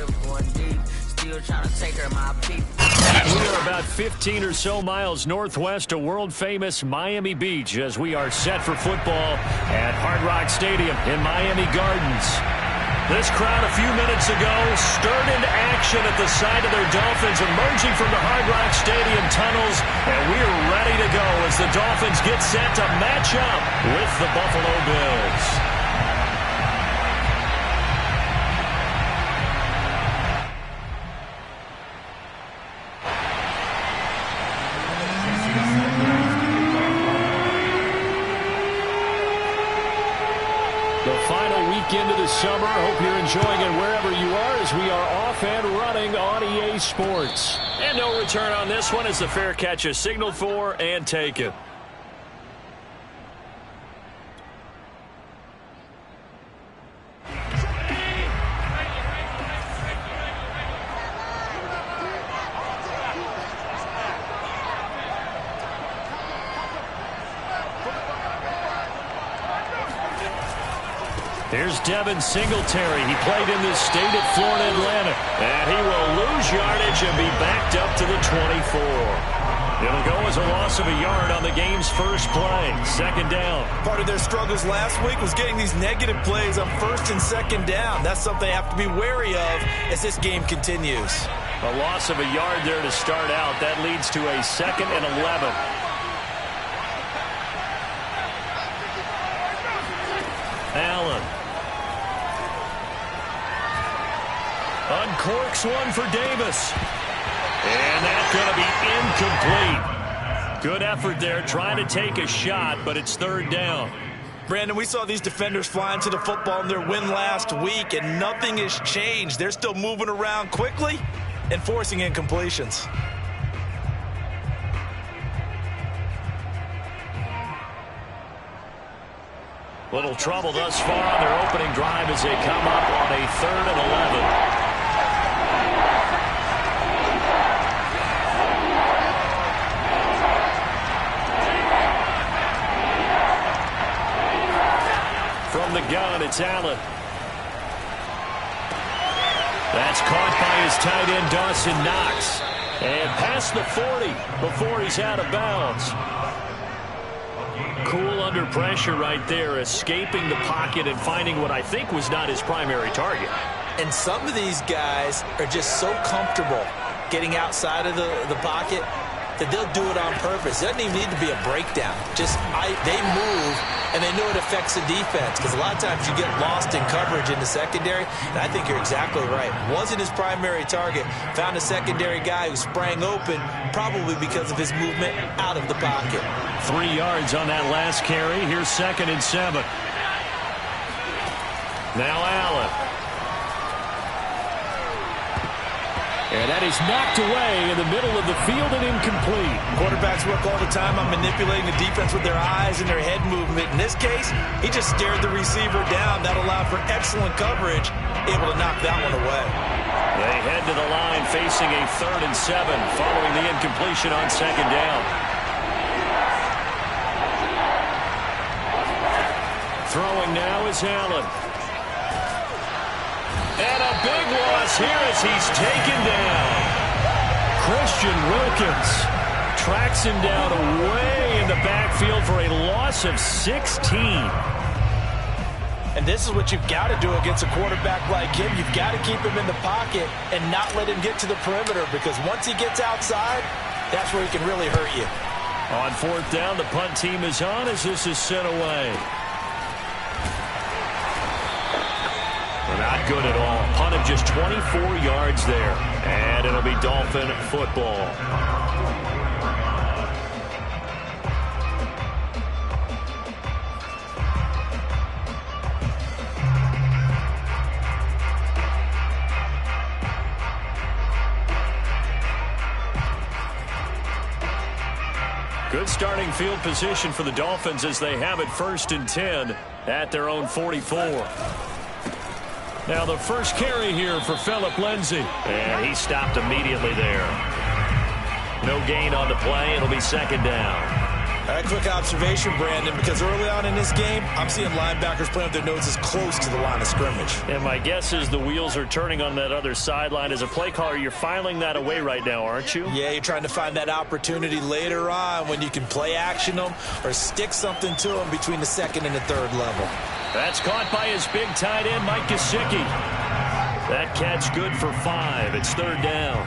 We are about 15 or so miles northwest of world-famous Miami Beach as we are set for football at Hard Rock Stadium in Miami Gardens. This crowd a few minutes ago stirred into action at the side of their Dolphins emerging from the Hard Rock Stadium tunnels, and we are ready to go as the Dolphins get set to match up with the Buffalo Bills. Into the summer. Hope you're enjoying it wherever you are as we are off and running on EA Sports. And no return on this one as the fair catch is signaled for and taken. Here's Devin Singletary. He played in this state at Florida Atlantic. And he will lose yardage and be backed up to the 24. It'll go as a loss of a yard on the game's first play. Second down. Part of their struggles last week was getting these negative plays on first and second down. That's something they have to be wary of as this game continues. A loss of a yard there to start out. That leads to a 2nd and 11. Allen. Uncorks one for Davis. And that's going to be incomplete. Good effort there trying to take a shot, but it's third down. Brandon, we saw these defenders flying to the football in their win last week, and nothing has changed. They're still moving around quickly and forcing incompletions. Little trouble thus far on their opening drive as they come up on a 3rd and 11. From the gun, it's Allen. That's caught by his tight end, Dawson Knox. And past the 40 before he's out of bounds. Cool under pressure right there, escaping the pocket and finding what I think was not his primary target. And some of these guys are just so comfortable getting outside of the pocket that they'll do it on purpose. It doesn't even need to be a breakdown. They move, and they know it affects the defense because a lot of times you get lost in coverage in the secondary, and I think you're exactly right. Wasn't his primary target. Found a secondary guy who sprang open, probably because of his movement out of the pocket. 3 yards on that last carry. Here's 2nd and 7. Now Allen. And that is knocked away in the middle of the field and incomplete. Quarterbacks work all the time on manipulating the defense with their eyes and their head movement. In this case, he just stared the receiver down. That allowed for excellent coverage, able to knock that one away. They head to the line facing a 3rd and 7 following the incompletion on 2nd down. Throwing now is Allen. And a big loss here as he's taken down. Christian Wilkins tracks him down away in the backfield for a loss of 16. And this is what you've got to do against a quarterback like him. You've got to keep him in the pocket and not let him get to the perimeter, because once he gets outside, that's where he can really hurt you. On 4th down, the punt team is on as this is sent away. Not good at all. Punt of just 24 yards there. And it'll be Dolphin football. Good starting field position for the Dolphins as they have it 1st and 10 at their own 44. Now the first carry here for Phillip Lindsay. And he stopped immediately there. No gain on the play. It'll be 2nd down. All right, quick observation, Brandon, because early on in this game, I'm seeing linebackers playing with their noses close to the line of scrimmage. And my guess is the wheels are turning on that other sideline. As a play caller, you're filing that away right now, aren't you? Yeah, you're trying to find that opportunity later on when you can play action them or stick something to them between the second and the third level. That's caught by his big tight end, Mike Gesicki. That catch good for 5. It's third down.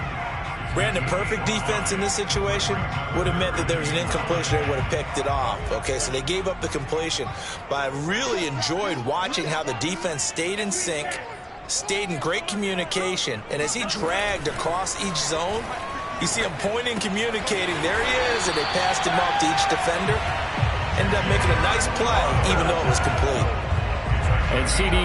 Brandon, perfect defense in this situation would have meant that there was an incompletion. They would have picked it off. Okay, so they gave up the completion. But I really enjoyed watching how the defense stayed in sync, stayed in great communication. And as he dragged across each zone, you see him pointing, communicating. There he is, and they passed him off to each defender. Ended up making a nice play, even though it was complete. And, CD,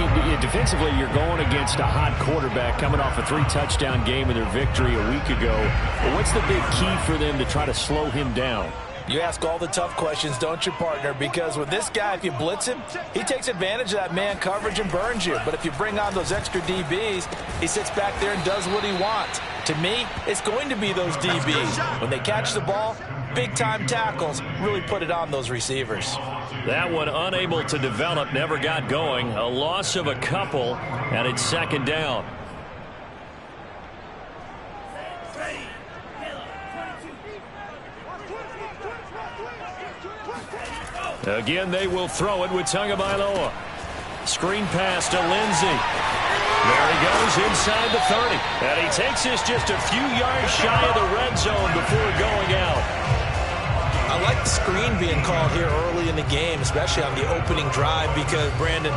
defensively, you're going against a hot quarterback coming off a 3-touchdown game in their victory a week ago. But what's the big key for them to try to slow him down? You ask all the tough questions, don't you, partner? Because with this guy, if you blitz him, he takes advantage of that man coverage and burns you. But if you bring on those extra DBs, he sits back there and does what he wants. To me, it's going to be those DBs. When they catch the ball, big-time tackles really put it on those receivers. That one unable to develop, never got going. A loss of a couple, and it's second down. Again, they will throw it with Tagovailoa. Screen pass to Lindsey. There he goes inside the 30. And he takes this just a few yards shy of the red zone before going out. I like the screen being called here early in the game, especially on the opening drive, because, Brandon,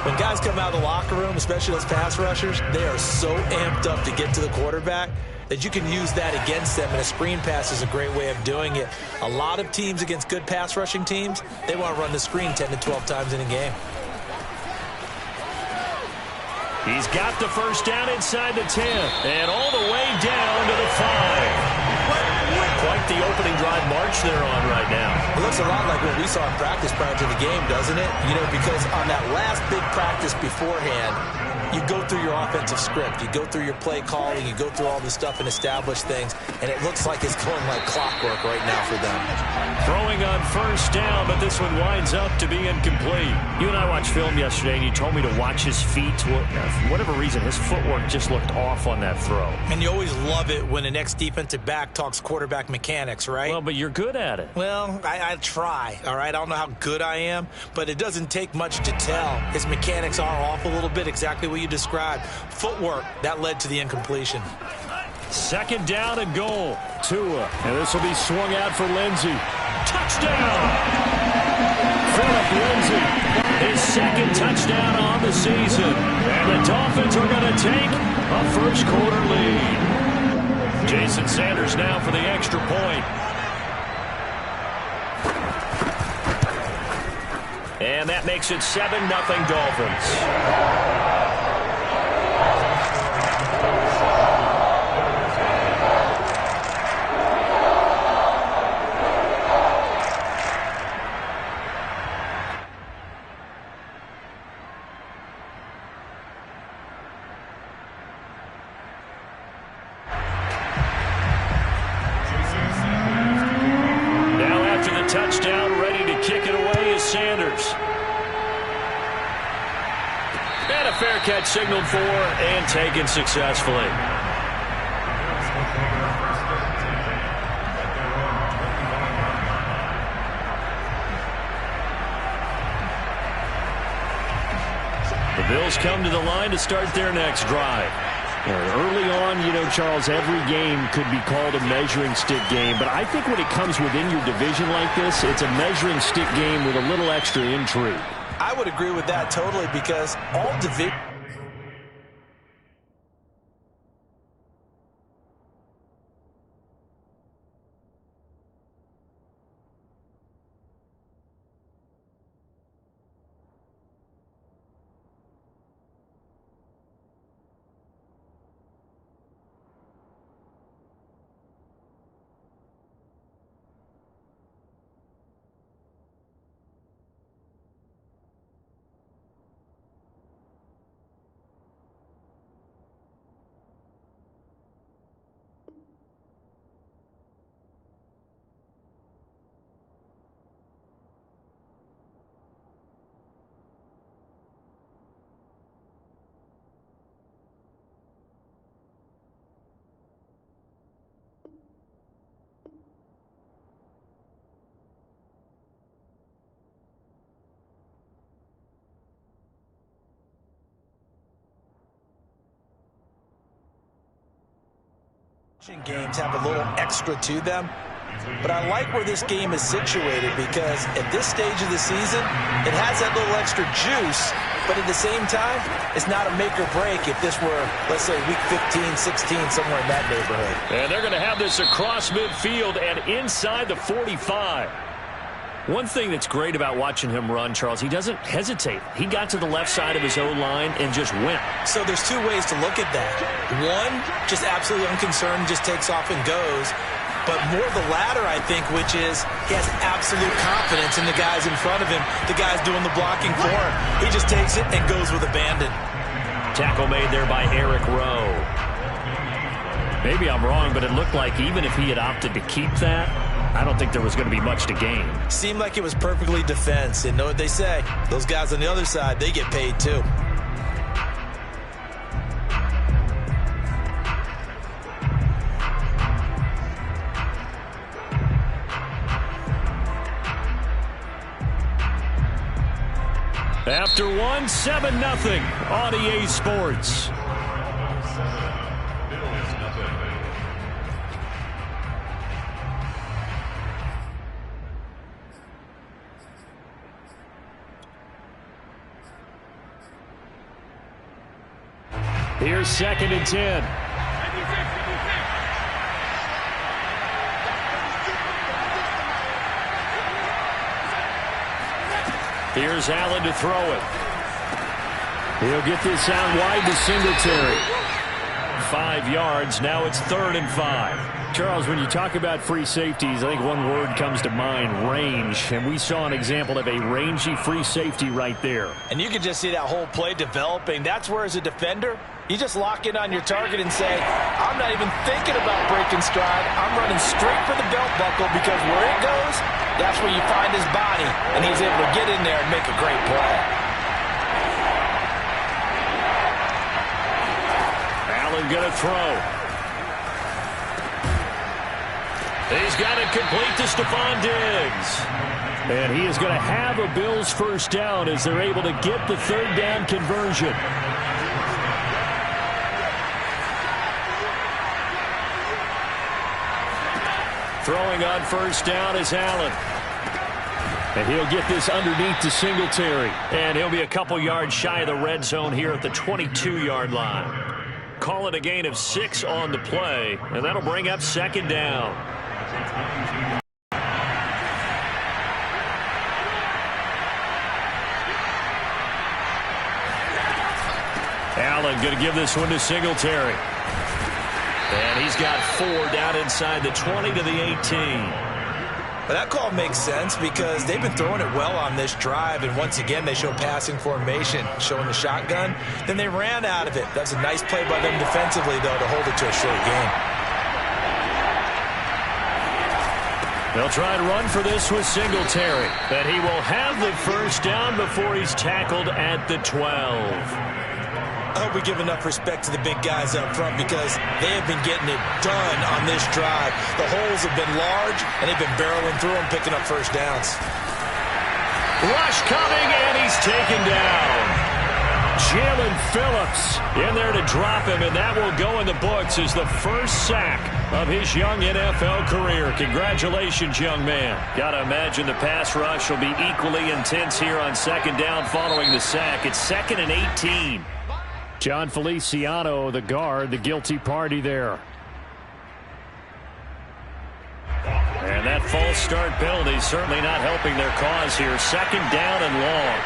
when guys come out of the locker room, especially those pass rushers, they are so amped up to get to the quarterback that you can use that against them, and a screen pass is a great way of doing it. A lot of teams against good pass rushing teams, they want to run the screen 10 to 12 times in a game. He's got the first down inside the 10, and all the way down to the 5. Quite the opening drive march they're on right now. It looks a lot like what we saw in practice prior to the game, doesn't it? You know, because on that last big practice beforehand, you go through your offensive script. You go through your play calling. You go through all this stuff and establish things. And it looks like it's going like clockwork right now for them. Throwing on first down, but this one winds up to be incomplete. You and I watched film yesterday, and you told me to watch his feet. For whatever reason, his footwork just looked off on that throw. And you always love it when the next defensive back talks quarterback mechanics, right? Well, but you're good at it. Well, I try, all right? I don't know how good I am, but it doesn't take much to tell. His mechanics are off a little bit, exactly what you described. Footwork, that led to the incompletion. Second down and goal. Tua, and this will be swung out for Lindsey. Touchdown! Philip Lindsey, his second touchdown on the season. And the Dolphins are going to take a first-quarter lead. Jason Sanders now for the extra point. And that makes it 7-0 Dolphins. Touchdown, ready to kick it away is Sanders. And a fair catch signaled for and taken successfully. The Bills come to the line to start their next drive. Early on, you know, Charles, every game could be called a measuring stick game. But I think when it comes within your division like this, it's a measuring stick game with a little extra intrigue. I would agree with that totally, because all division... Games have a little extra to them, but I like where this game is situated because at this stage of the season, it has that little extra juice, but at the same time, it's not a make or break if this were, let's say, week 15, 16, somewhere in that neighborhood. And they're going to have this across midfield and inside the 45. One thing that's great about watching him run, Charles, he doesn't hesitate. He got to the left side of his O-line and just went. So there's two ways to look at that. One, just absolutely unconcerned, just takes off and goes. But more the latter, I think, which is he has absolute confidence in the guys in front of him, the guys doing the blocking for him. He just takes it and goes with abandon. Tackle made there by Eric Rowe. Maybe I'm wrong, but it looked like even if he had opted to keep that, I don't think there was going to be much to gain. Seemed like it was perfectly defense. And know what they say? Those guys on the other side, they get paid too. After one, 7-0 on EA Sports. Here's 2nd and 10. Here's Allen to throw it. He'll get this out wide to Singletary. 5 yards. Now it's 3rd and 5. Charles, when you talk about free safeties, I think one word comes to mind, range. And we saw an example of a rangy free safety right there. And you can just see that whole play developing. That's where, as a defender, you just lock in on your target and say, I'm not even thinking about breaking stride. I'm running straight for the belt buckle because where it goes, that's where you find his body. And he's able to get in there and make a great play. Allen going to throw. He's got it complete to Stephon Diggs. And he is going to have a Bills first down as they're able to get the 3rd down conversion. Throwing on first down is Allen. And he'll get this underneath to Singletary. And he'll be a couple yards shy of the red zone here at the 22-yard line. Call it a gain of 6 on the play, and that'll bring up 2nd down. Allen going to give this one to Singletary. And he's got 4 down inside the 20 to the 18. But that call makes sense because they've been throwing it well on this drive, and once again they show passing formation, showing the shotgun. Then they ran out of it. That's a nice play by them defensively, though, to hold it to a short game. They'll try to run for this with Singletary. But he will have the first down before he's tackled at the 12. I hope we give enough respect to the big guys up front because they have been getting it done on this drive. The holes have been large, and they've been barreling through them, picking up first downs. Rush coming, and he's taken down. Jalen Phillips in there to drop him, and that will go in the books as the first sack of his young NFL career. Congratulations, young man. Got to imagine the pass rush will be equally intense here on 2nd down following the sack. It's 2nd and 18. John Feliciano, the guard, the guilty party there. And that false start penalty certainly not helping their cause here. 2nd down and long.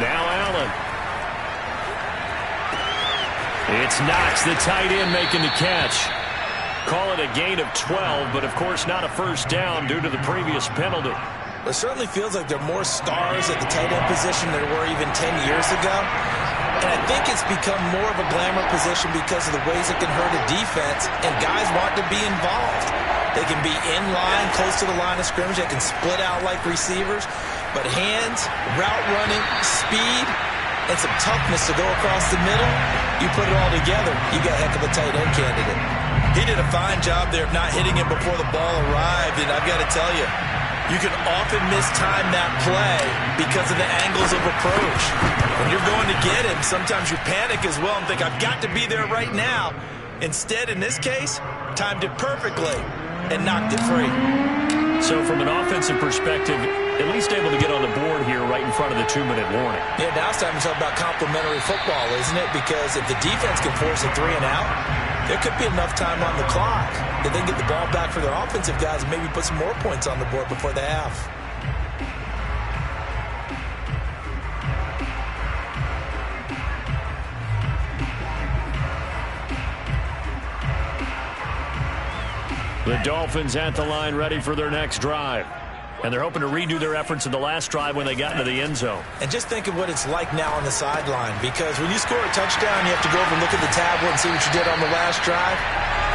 Now Allen. It's Knox, the tight end, making the catch. Call it a gain of 12, but of course not a first down due to the previous penalty. It certainly feels like there are more stars at the tight end position than there were even 10 years ago. And I think it's become more of a glamour position because of the ways it can hurt a defense, and guys want to be involved. They can be in line, close to the line of scrimmage. They can split out like receivers. But hands, route running, speed, and some toughness to go across the middle, you put it all together, you got a heck of a tight end candidate. He did a fine job there of not hitting him before the ball arrived, and I've got to tell you, You can often mistime that play because of the angles of approach. When you're going to get him, sometimes you panic as well and think, I've got to be there right now. Instead, in this case, timed it perfectly and knocked it free. So from an offensive perspective, at least able to get on the board here right in front of the 2-minute warning. Yeah, now it's time to talk about complementary football, isn't it? Because if the defense can force a 3 and out, there could be enough time on the clock that they can get the ball back for their offensive guys and maybe put some more points on the board before the half. The Dolphins at the line ready for their next drive. And they're hoping to redo their efforts in the last drive when they got into the end zone. And just think of what it's like now on the sideline, because when you score a touchdown, you have to go over and look at the tablet and see what you did on the last drive.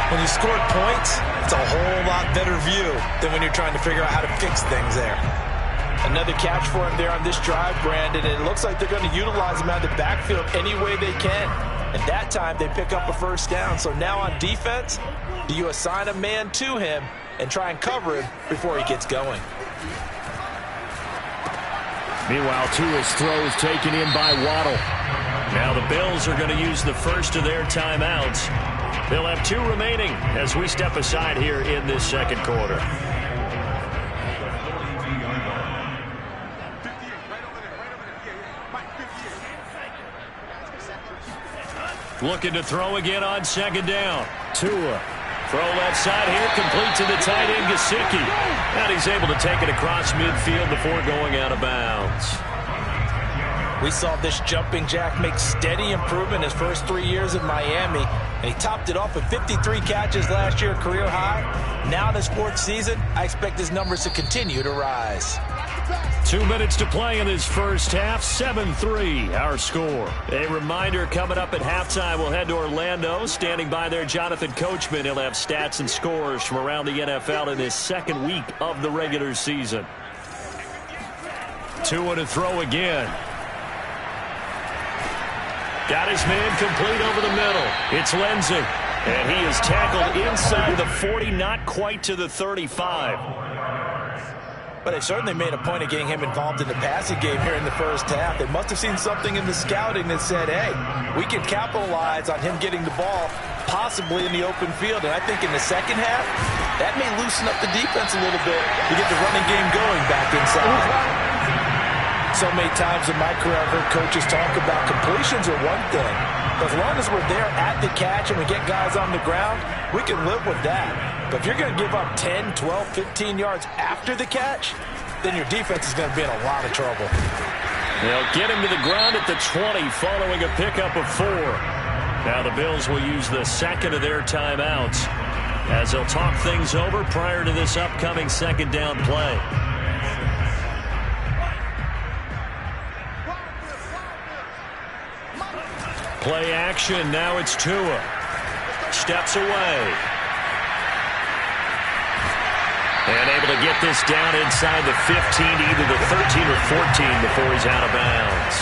When you scored points, it's a whole lot better view than when you're trying to figure out how to fix things there. Another catch for him there on this drive, Brandon, and it looks like they're going to utilize him out of the backfield any way they can. And that time, they pick up a first down. So now on defense, do you assign a man to him and try and cover him before he gets going? Meanwhile, Tua's throw is taken in by Waddle. Now the Bills are going to use the first of their timeouts. They'll have 2 remaining as we step aside here in this second quarter. Looking to throw again on second down. Tua. Throw left side here, complete to the tight end, Gesicki. And he's able to take it across midfield before going out of bounds. We saw this jumping jack make steady improvement his first 3 years in Miami. And he topped it off with 53 catches last year, career high. Now in his 4th season, I expect his numbers to continue to rise. 2 minutes to play in this first half. 7-3 our score. A reminder, coming up at halftime, we'll head to Orlando. Standing by there, Jonathan Coachman. He'll have stats and scores from around the NFL in his second week of the regular season. Tua to throw again. Got his man complete over the middle. It's Lindsey. And he is tackled inside the 40, not quite to the 35. But they certainly made a point of getting him involved in the passing game here in the first half. They must have seen something in the scouting that said, hey, we can capitalize on him getting the ball possibly in the open field. And I think in the second half, that may loosen up the defense a little bit to get the running game going back inside. So many times in my career, I've heard coaches talk about completions are one thing. But as long as we're there at the catch and we get guys on the ground, we can live with that. But if you're going to give up 10, 12, 15 yards after the catch, then your defense is going to be in a lot of trouble. They'll get him to the ground at the 20 following a pickup of 4. Now the Bills will use the second of their timeouts as they'll talk things over prior to this upcoming second down play. Play action. Now it's Tua. Steps away. And able to get this down inside the 15 to either the 13 or 14 before he's out of bounds.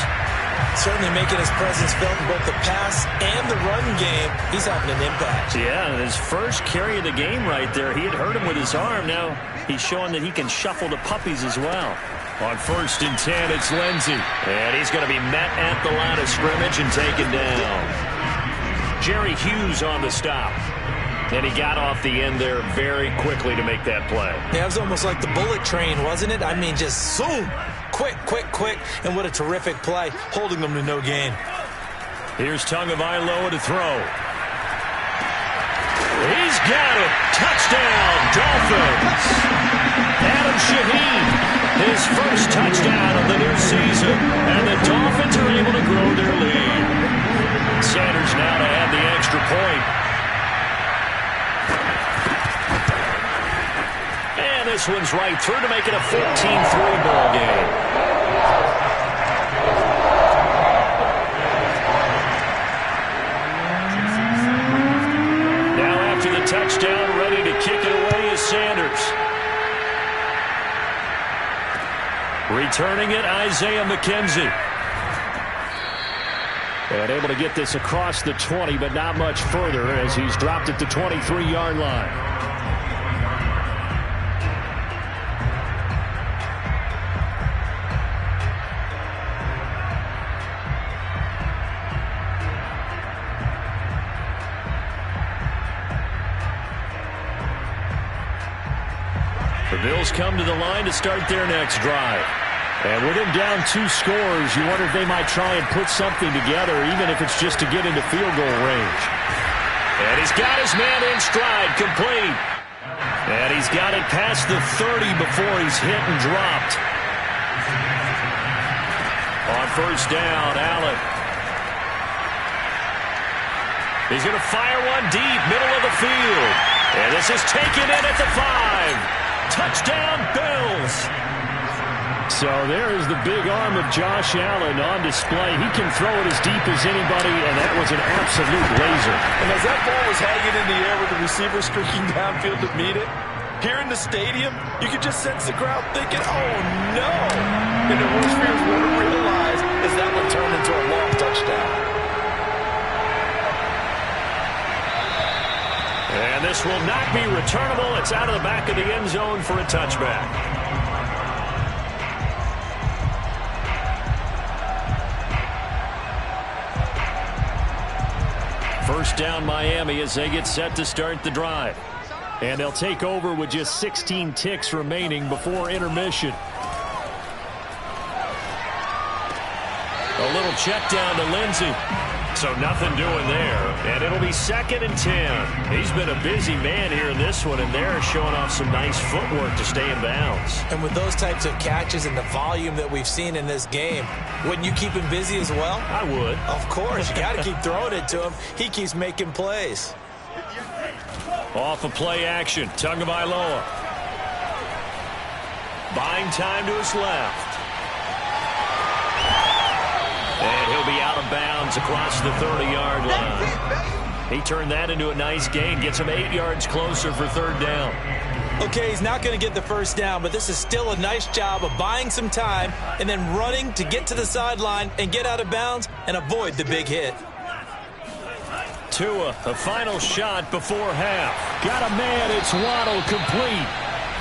Certainly making his presence felt in both the pass and the run game. He's having an impact. Yeah, his first carry of the game right there. He had hurt him with his arm. Now he's showing that he can shuffle the puppies as well. On 1st and 10, it's Lindsey. And he's going to be met at the line of scrimmage and taken down. Jerry Hughes on the stop. And he got off the end there very quickly to make that play. Yeah, it was almost like the bullet train, wasn't it? I mean, just zoom. Quick, quick, quick. And what a terrific play, holding them to no gain. Here's Tagovailoa to throw. He's got it. Touchdown, Dolphins. Adam Shaheen, his first touchdown of the new season. And the Dolphins are able to grow their lead. Sanders now to add the extra point. And this one's right through to make it a 14-3 ball game. Touchdown, ready to kick it away is Sanders. Returning it, Isaiah McKenzie. And able to get this across the 20, but not much further as he's dropped at the 23-yard line. Bills come to the line to start their next drive. And with him down 2 scores, you wonder if they might try and put something together, even if it's just to get into field goal range. And he's got his man in stride, complete. And he's got it past the 30 before he's hit and dropped. On first down, Allen. He's going to fire one deep, middle of the field. And this is taken in at the 5. Touchdown, Bills. So there is the big arm of Josh Allen on display. He can throw it as deep as anybody, and that was an absolute laser. And as that ball was hanging in the air with the receiver streaking downfield to meet it, here in the stadium, you could just sense the crowd thinking, oh, no. And the worst fears won't realize is that one turned into a long touchdown. And this will not be returnable. It's out of the back of the end zone for a touchback. First down, Miami, as they get set to start the drive. And they'll take over with just 16 ticks remaining before intermission. A little check down to Lindsey. So nothing doing there. And it'll be 2nd and 10. He's been a busy man here in this one, and they're showing off some nice footwork to stay in bounds. And with those types of catches and the volume that we've seen in this game, wouldn't you keep him busy as well? I would. Of course. You got to keep throwing it to him. He keeps making plays. Off of play action. Tagovailoa. Buying time to his left. And he'll be out of bounds across the 30-yard line. He turned that into a nice gain. Gets him 8 yards closer for 3rd down. Okay, he's not going to get the first down, but this is still a nice job of buying some time and then running to get to the sideline and get out of bounds and avoid the big hit. Tua, the final shot before half. Got a man, it's Waddle, complete.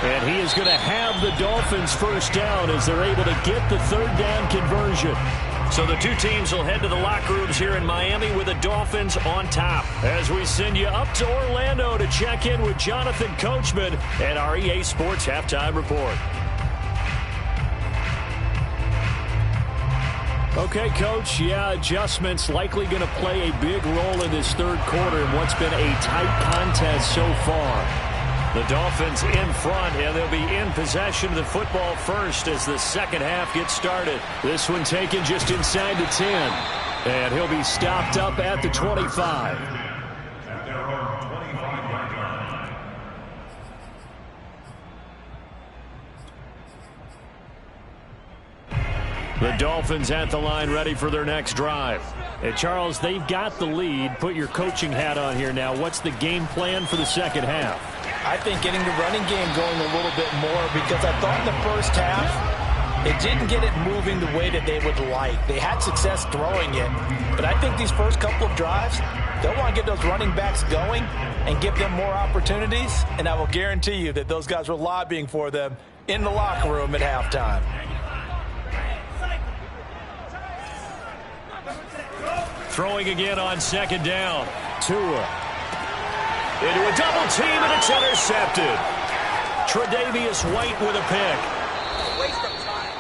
And he is going to have the Dolphins first down as they're able to get the 3rd down conversion. So the two teams will head to the locker rooms here in Miami with the Dolphins on top. As we send you up to Orlando to check in with Jonathan Coachman and our EA Sports Halftime Report. Okay, Coach, adjustments likely going to play a big role in this 3rd quarter in what's been a tight contest so far. The Dolphins in front, and they'll be in possession of the football first as the second half gets started. This one taken just inside the 10, and he'll be stopped up at the 25. The Dolphins at the line ready for their next drive. And Charles, they've got the lead. Put your coaching hat on here now. What's the game plan for the second half? I think getting the running game going a little bit more, because I thought in the first half it didn't get it moving the way that they would like. They had success throwing it, but I think these first couple of drives, they'll want to get those running backs going and give them more opportunities, and I will guarantee you that those guys were lobbying for them in the locker room at halftime. Throwing again on 2nd down. Tua. Into a double team, and it's intercepted. Tre'Davious White with a pick.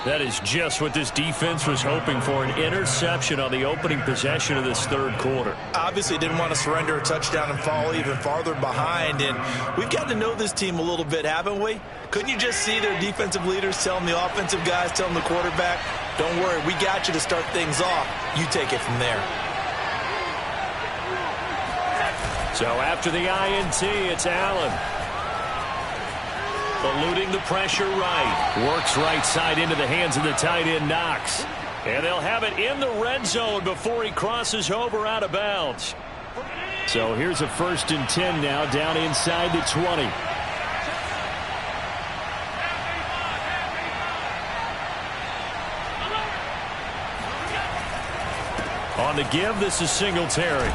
That is just what this defense was hoping for, an interception on the opening possession of this 3rd quarter. Obviously didn't want to surrender a touchdown and fall even farther behind, and we've gotten to know this team a little bit, haven't we? Couldn't you just see their defensive leaders telling the offensive guys, telling the quarterback, don't worry, we got you to start things off. You take it from there. So after the INT, it's Allen. Eluding the pressure right. Works right side into the hands of the tight end, Knox. And they'll have it in the red zone before he crosses over out of bounds. So here's a 1st and 10 now, down inside the 20. On the give, this is Singletary.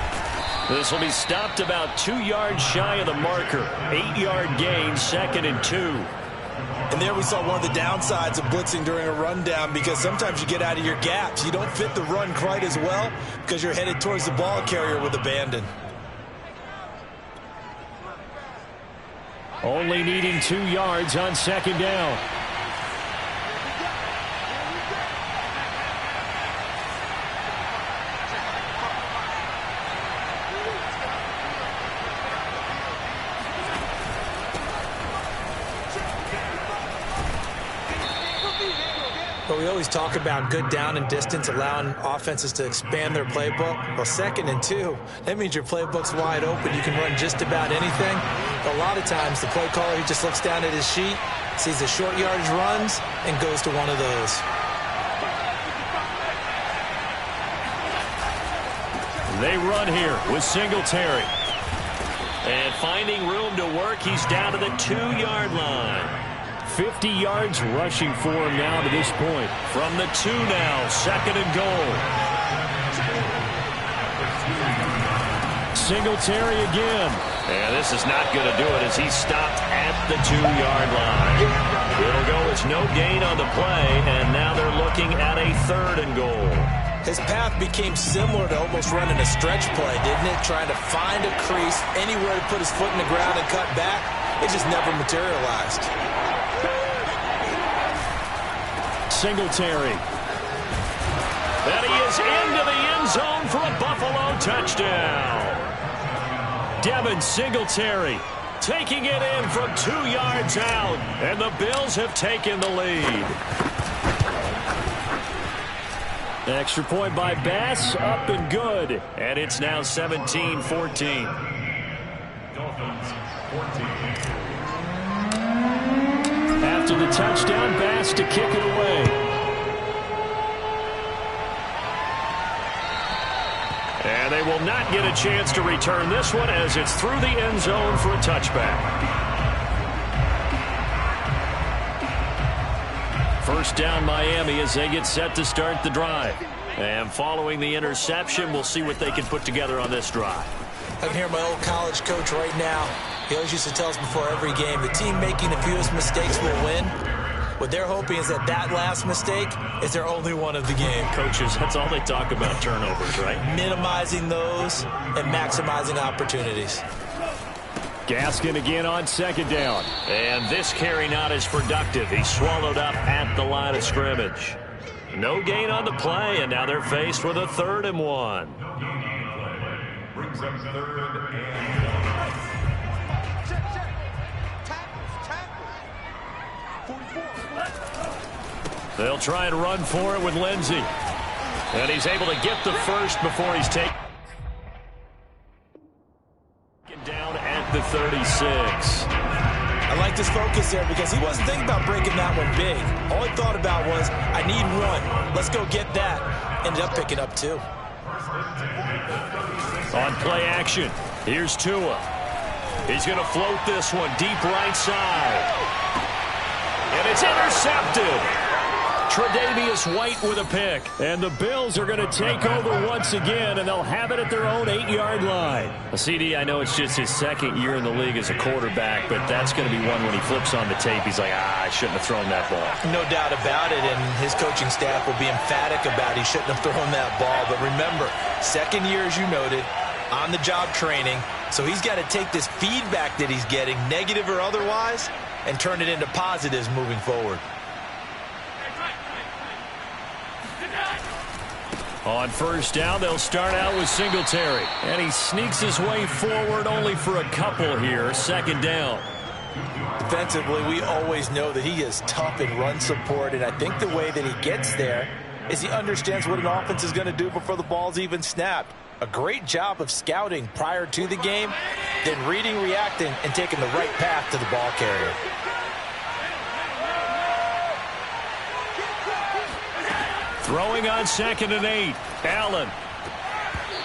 This will be stopped about 2 yards shy of the marker. 8-yard gain, 2nd and 2. And there we saw one of the downsides of blitzing during a rundown, because sometimes you get out of your gaps. You don't fit the run quite as well because you're headed towards the ball carrier with abandon. Only needing 2 yards on second down. But we always talk about good down and distance, allowing offenses to expand their playbook. Well, 2nd and 2, that means your playbook's wide open. You can run just about anything. But a lot of times, the play caller, he just looks down at his sheet, sees the short yardage runs, and goes to one of those. They run here with Singletary. And finding room to work, he's down to the 2-yard line. 50 yards rushing for him now to this point. From the 2 now, 2nd and goal. Singletary again. And this is not going to do it as he's stopped at the 2-yard line. It'll go as no gain on the play, and now they're looking at a 3rd and goal. His path became similar to almost running a stretch play, didn't it? Trying to find a crease, anywhere to put his foot in the ground and cut back. It just never materialized. Singletary. And he is into the end zone for a Buffalo touchdown. Devin Singletary taking it in from 2 yards out, and the Bills have taken the lead. Extra point by Bass, up and good. And it's now 17-14. Dolphins, 14. After the touchdown, Bass to kick it away. And they will not get a chance to return this one as it's through the end zone for a touchback. First down Miami as they get set to start the drive. And following the interception, we'll see what they can put together on this drive. I can hear my old college coach right now. He always used to tell us before every game, the team making the fewest mistakes will win. What they're hoping is that last mistake is their only one of the game. Coaches, that's all they talk about, turnovers, right? Minimizing those and maximizing opportunities. Gaskin again on 2nd down. And this carry not as productive. He's swallowed up at the line of scrimmage. No gain on the play, and now they're faced with a 3rd and 1. Brings up 3rd and 1. They'll try and run for it with Lindsey. And he's able to get the first before he's taken down at the 36. I like this focus there because he wasn't thinking about breaking that one big. All he thought about was, I need 1. Let's go get that. Ended up picking up 2. On play action, here's Tua. He's going to float this one deep right side. And it's intercepted. Tre'Davious White with a pick. And the Bills are going to take over once again, and they'll have it at their own 8-yard line. CD, I know it's just his 2nd year in the league as a quarterback, but that's going to be one when he flips on the tape. He's like, I shouldn't have thrown that ball. No doubt about it, and his coaching staff will be emphatic about he shouldn't have thrown that ball. But remember, 2nd year, as you noted, on-the-job training. So he's got to take this feedback that he's getting, negative or otherwise, and turn it into positives moving forward. On first down, they'll start out with Singletary. And he sneaks his way forward only for a couple here. 2nd down. Defensively, we always know that he is tough in run support, and I think the way that he gets there is he understands what an offense is going to do before the ball's even snapped. A great job of scouting prior to the game, then reading, reacting, and taking the right path to the ball carrier. Throwing on 2nd and 8. Allen.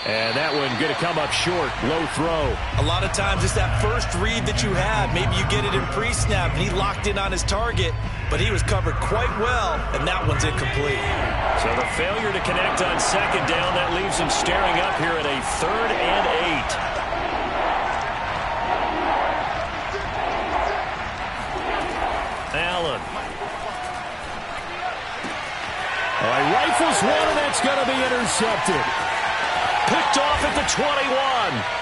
And that one going to come up short. Low throw. A lot of times it's that first read that you have. Maybe you get it in pre-snap, and he locked in on his target, but he was covered quite well, and that one's incomplete. So the failure to connect on 2nd down, that leaves him staring up here at a 3rd and 8. Allen. All right, rifles one, and that's going to be intercepted. Picked off at the 21.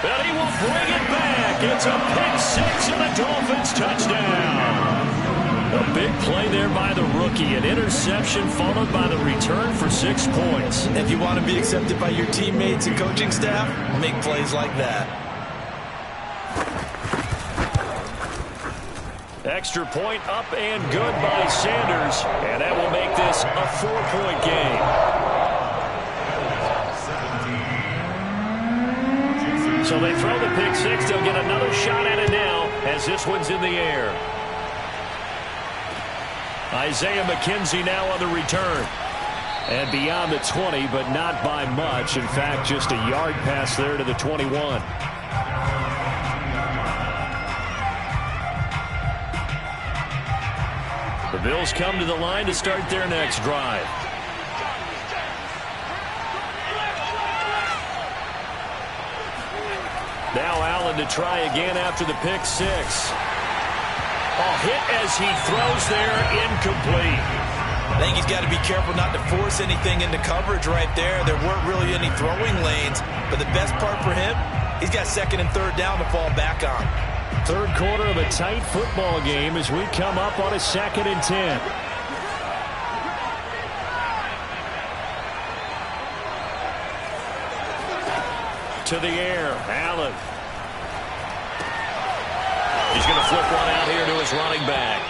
And he will bring it back. It's a pick six and a Dolphins touchdown. A big play there by the rookie. An interception followed by the return for 6 points. If you want to be accepted by your teammates and coaching staff, make plays like that. Extra point up and good by Sanders. And that will make this a 4-point game. So they throw the pick six. They'll get another shot at it now as this one's in the air. Isaiah McKenzie now on the return. And beyond the 20, but not by much. In fact, just a yard pass there to the 21. The Bills come to the line to start their next drive. Now Allen to try again after the pick six. Hit as he throws there, incomplete. I think he's got to be careful not to force anything into coverage right there. There weren't really any throwing lanes, but the best part for him, he's got second and third down to fall back on. Third quarter of a tight football game as we come up on a 2nd and 10. To the air, Allen. He's going to flip one out here to his running back.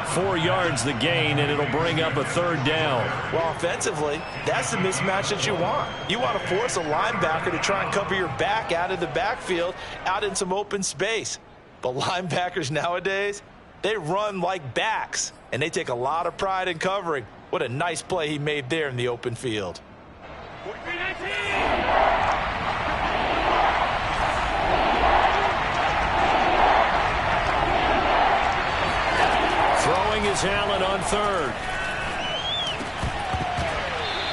4 yards the gain, and it'll bring up a third down. Well, offensively, that's the mismatch that you want. You want to force a linebacker to try and cover your back out of the backfield, out in some open space. But linebackers nowadays, they run like backs, and they take a lot of pride in covering. What a nice play he made there in the open field. Throwing is Allen on third.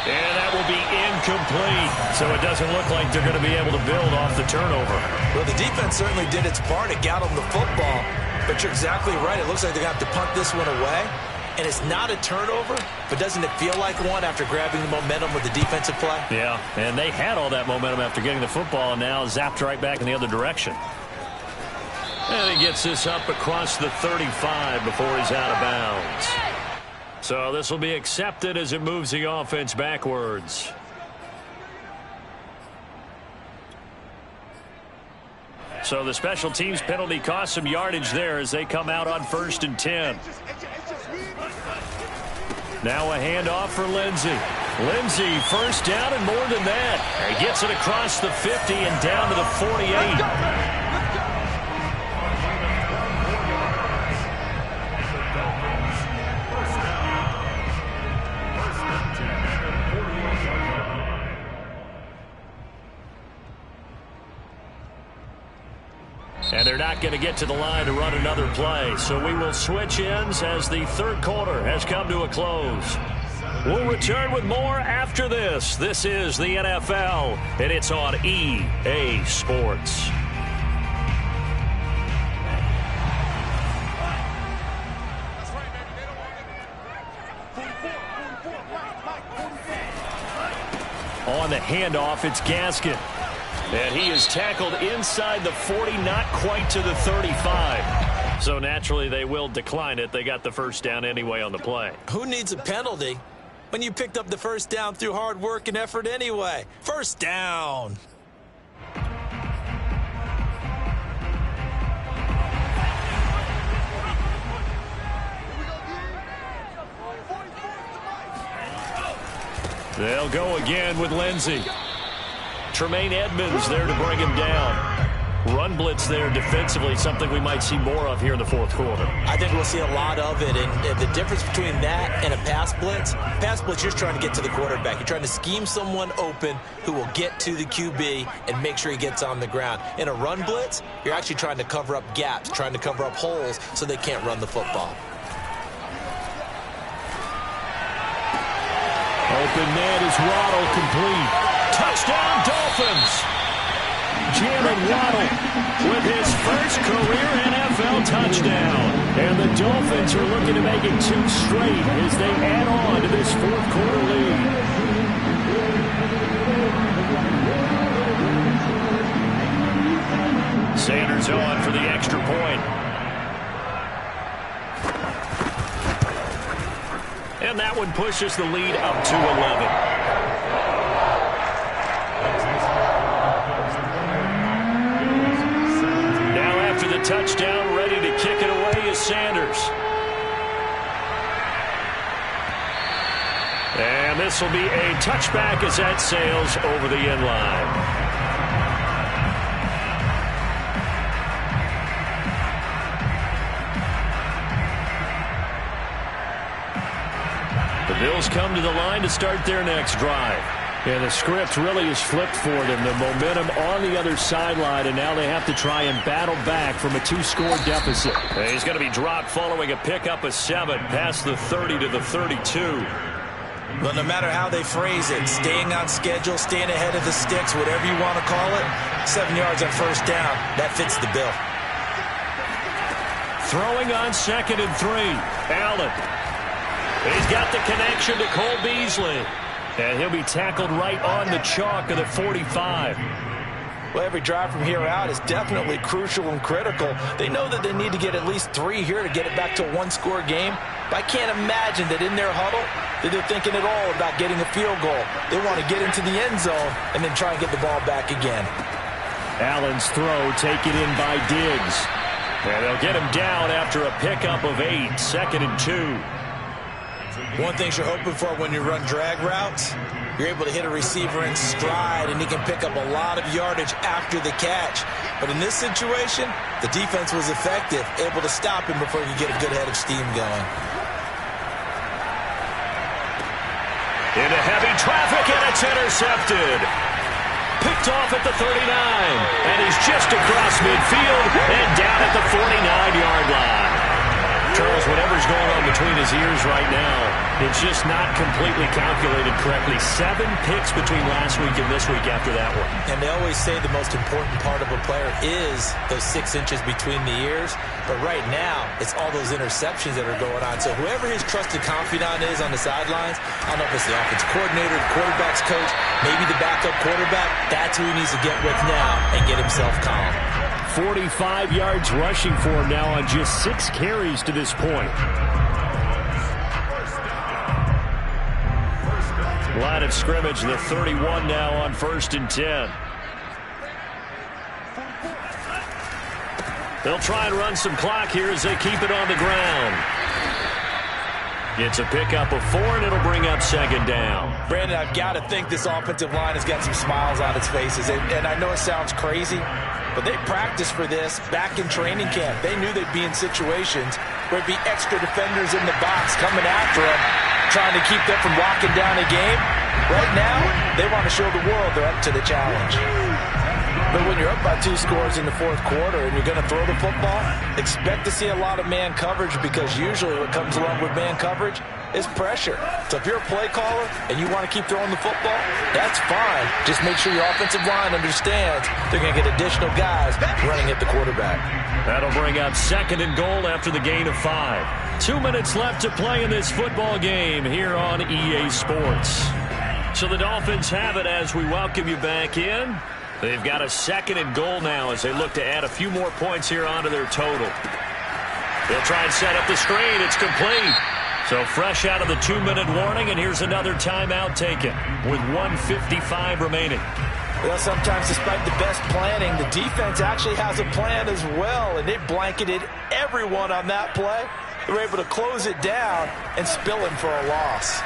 And that will be incomplete. So it doesn't look like they're going to be able to build off the turnover. Well, the defense certainly did its part. It got them the football. But you're exactly right. It looks like they're going to have to punt this one away. And it's not a turnover, but doesn't it feel like one after grabbing the momentum with the defensive play? Yeah, and they had all that momentum after getting the football, and now zapped right back in the other direction. And he gets this up across the 35 before he's out of bounds. So this will be accepted as it moves the offense backwards. So the special teams penalty cost some yardage there as they come out on 1st and 10. Now a handoff for Lindsey. Lindsey first down and more than that. He gets it across the 50 and down to the 48. And they're not going to get to the line to run another play. So we will switch ends as the third quarter has come to a close. We'll return with more after this. This is the NFL, and it's on EA Sports. On the handoff, it's Gaskin. And he is tackled inside the 40, not quite to the 35. So naturally, they will decline it. They got the first down anyway on the play. Who needs a penalty when you picked up the first down through hard work and effort anyway? First down. They'll go again with Lindsey. Tremaine Edmonds there to bring him down. Run blitz there defensively, something we might see more of here in the fourth quarter. I think we'll see a lot of it, and the difference between that and a pass blitz, you're trying to get to the quarterback. You're trying to scheme someone open who will get to the QB and make sure he gets on the ground. In a run blitz, you're actually trying to cover up gaps, trying to cover up holes so they can't run the football. Open man is Waddle, complete. Touchdown, Dolphins! Jalen Waddle with his first career NFL touchdown. And the Dolphins are looking to make it 2 straight as they add on to this fourth quarter lead. one pushes the lead up to 11. Now after the touchdown, ready to kick it away is Sanders. And this will be a touchback as that sails over the end line. The Bills come to the line to start their next drive. And the script really is flipped for them. The momentum on the other sideline, and now they have to try and battle back from a 2-score deficit. And he's going to be dropped following a pickup of 7 past the 30 to the 32. But no matter how they phrase it, staying on schedule, staying ahead of the sticks, whatever you want to call it, 7 yards on first down, that fits the bill. Throwing on 2nd and 3. Allen. He's got the connection to Cole Beasley. And he'll be tackled right on the chalk of the 45. Well, every drive from here out is definitely crucial and critical. They know that they need to get at least 3 here to get it back to a 1-score game. But I can't imagine that in their huddle that they're thinking at all about getting a field goal. They want to get into the end zone and then try and get the ball back again. Allen's throw taken in by Diggs. And they'll get him down after a pickup of 8, 2nd and 2. One thing you're hoping for when you run drag routes, you're able to hit a receiver in stride, and he can pick up a lot of yardage after the catch. But in this situation, the defense was effective, able to stop him before he could get a good head of steam going. Into heavy traffic, and it's intercepted. Picked off at the 39, and he's just across midfield and down at the 49-yard line. Charles, whatever's going on between his ears right now, it's just not completely calculated correctly. 7 picks between last week and this week after that one. And they always say the most important part of a player is those 6 inches between the ears. But right now, it's all those interceptions that are going on. So whoever his trusted confidant is on the sidelines, I don't know if it's the offense coordinator, the quarterback's coach, maybe the backup quarterback, that's who he needs to get with now and get himself calm. 45 yards rushing for him now on just 6 carries to this point. Line of scrimmage, the 31 now on 1st and 10. They'll try and run some clock here as they keep it on the ground. It's a pickup of 4, and it'll bring up 2nd down. Brandon, I've got to think this offensive line has got some smiles on its faces. And I know it sounds crazy, but they practiced for this back in training camp. They knew they'd be in situations where there'd be extra defenders in the box coming after them, trying to keep them from locking down a game. Right now, they want to show the world they're up to the challenge. But when you're up by 2 scores in the 4th quarter and you're going to throw the football, expect to see a lot of man coverage, because usually what comes along with man coverage is pressure. So if you're a play caller and you want to keep throwing the football, that's fine. Just make sure your offensive line understands they're going to get additional guys running at the quarterback. That'll bring up 2nd and goal after the gain of 5. 2 minutes left to play in this football game here on EA Sports. So the Dolphins have it as we welcome you back in. They've got a 2nd and goal now as they look to add a few more points here onto their total. They'll try and set up the screen. It's complete. So fresh out of the 2-minute warning, and here's another timeout taken with 1:55 remaining. Well, sometimes despite the best planning, the defense actually has a plan as well, and they blanketed everyone on that play. They were able to close it down and spill him for a loss.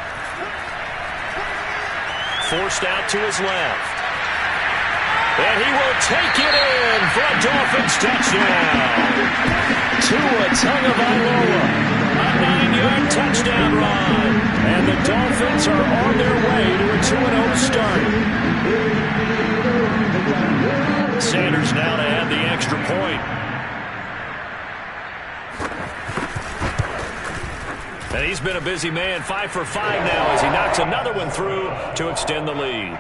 Forced out to his left. And he will take it in for a Dolphins touchdown. Tua Tagovailoa, a 9-yard touchdown run. And the Dolphins are on their way to a 2-0 start. Sanders now to add the extra point. And he's been a busy man, 5 for 5 now as he knocks another one through to extend the lead.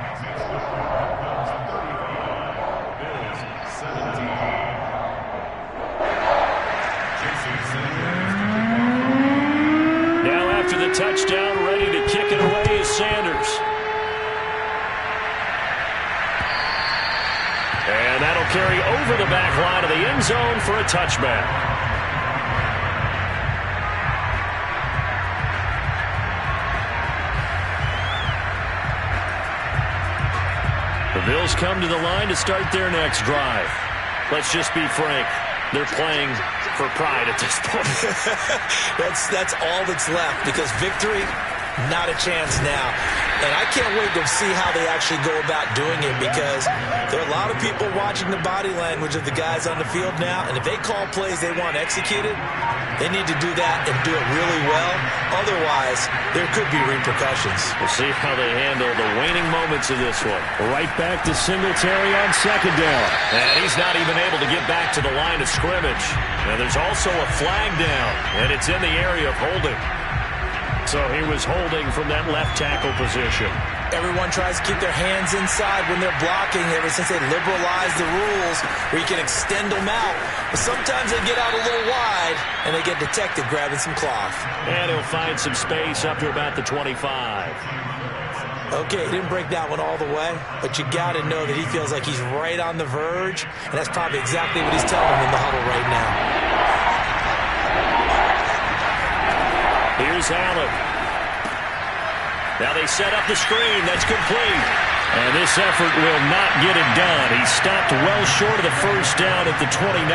Now after the touchdown, ready to kick it away is Sanders. And that'll carry over the back line of the end zone for a touchback. The Bills come to the line to start their next drive. Let's just be frank. They're playing for pride at this point. That's all that's left, because victory, not a chance now. And I can't wait to see how they actually go about doing it, because there are a lot of people watching the body language of the guys on the field now, and if they call plays they want executed, they need to do that and do it really well. Otherwise, there could be repercussions. We'll see how they handle the waning moments of this one. Right back to Singletary on second down. And he's not even able to get back to the line of scrimmage. And there's also a flag down, and it's in the area of holding. So he was holding from that left tackle position. Everyone tries to keep their hands inside when they're blocking ever since they liberalized the rules where you can extend them out. But sometimes they get out a little wide and they get detected grabbing some cloth. And he'll find some space up to about the 25. Okay, he didn't break that one all the way, but you got to know that he feels like he's right on the verge, and that's probably exactly what he's telling them in the huddle right now. Here's Allen. Now they set up the screen. That's complete. And this effort will not get it done. He stopped well short of the first down at the 29.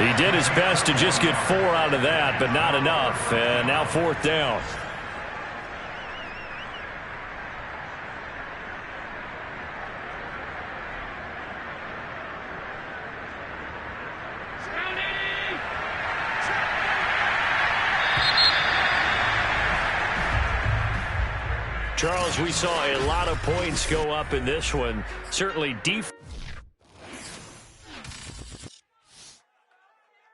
He did his best to just get 4 out of that, but not enough. And now 4th down. Charles, we saw a lot of points go up in this one. Certainly deep.